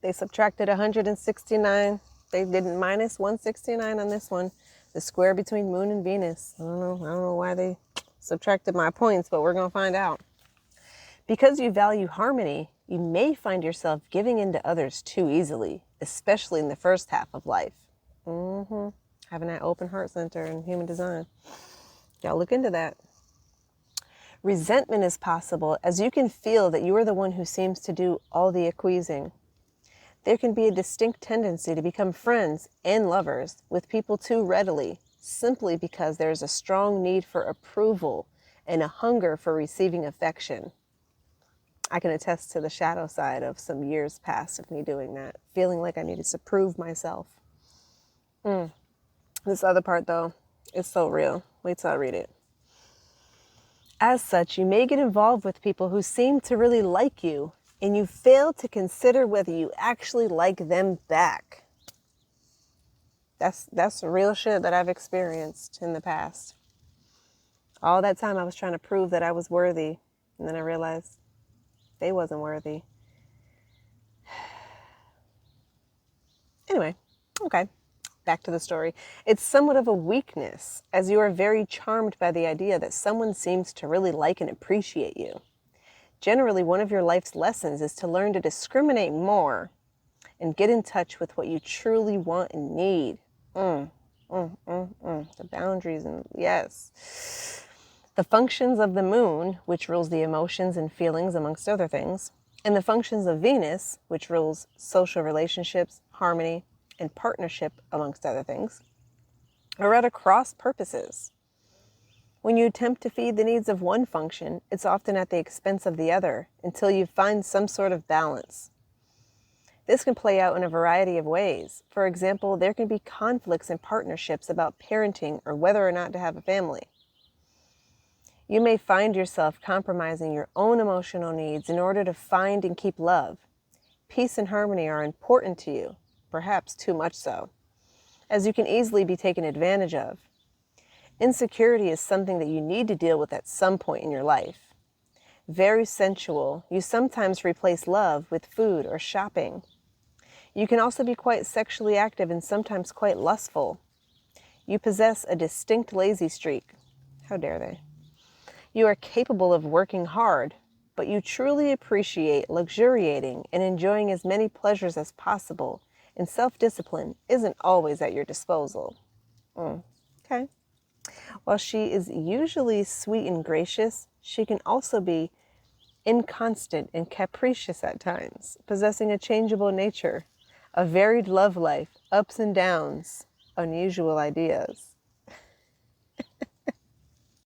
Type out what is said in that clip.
They subtracted 169. They did minus 169 on this one. The square between Moon and Venus. I don't know why they subtracted my points, but we're going to find out. Because you value harmony, you may find yourself giving in to others too easily, especially in the first half of life. Having that open heart center in human design. Y'all look into that. Resentment is possible, as you can feel that you are the one who seems to do all the acquiescing. There can be a distinct tendency to become friends and lovers with people too readily, simply because there is a strong need for approval and a hunger for receiving affection. I can attest to the shadow side of some years past of me doing that, feeling like I needed to prove myself. This other part, though, is so real. Wait till I read it. As such, you may get involved with people who seem to really like you, and you fail to consider whether you actually like them back. That's real shit that I've experienced in the past. All that time I was trying to prove that I was worthy, and then I realized they wasn't worthy. Anyway, okay, back to the story. It's somewhat of a weakness, as you are very charmed by the idea that someone seems to really like and appreciate you. Generally, one of your life's lessons is to learn to discriminate more and get in touch with what you truly want and need. The boundaries, and yes. The functions of the moon, which rules the emotions and feelings, amongst other things, and the functions of Venus, which rules social relationships, harmony, and partnership, amongst other things, are at a cross purposes. When you attempt to feed the needs of one function, it's often at the expense of the other until you find some sort of balance. This can play out in a variety of ways. For example, there can be conflicts in partnerships about parenting or whether or not to have a family. You may find yourself compromising your own emotional needs in order to find and keep love. Peace and harmony are important to you, perhaps too much so, as you can easily be taken advantage of. Insecurity is something that you need to deal with at some point in your life. Very sensual, you sometimes replace love with food or shopping. You can also be quite sexually active and sometimes quite lustful. You possess a distinct lazy streak. How dare they? You are capable of working hard, but you truly appreciate luxuriating and enjoying as many pleasures as possible, and self-discipline isn't always at your disposal. Okay. While she is usually sweet and gracious, she can also be inconstant and capricious at times, possessing a changeable nature, a varied love life, ups and downs, unusual ideas.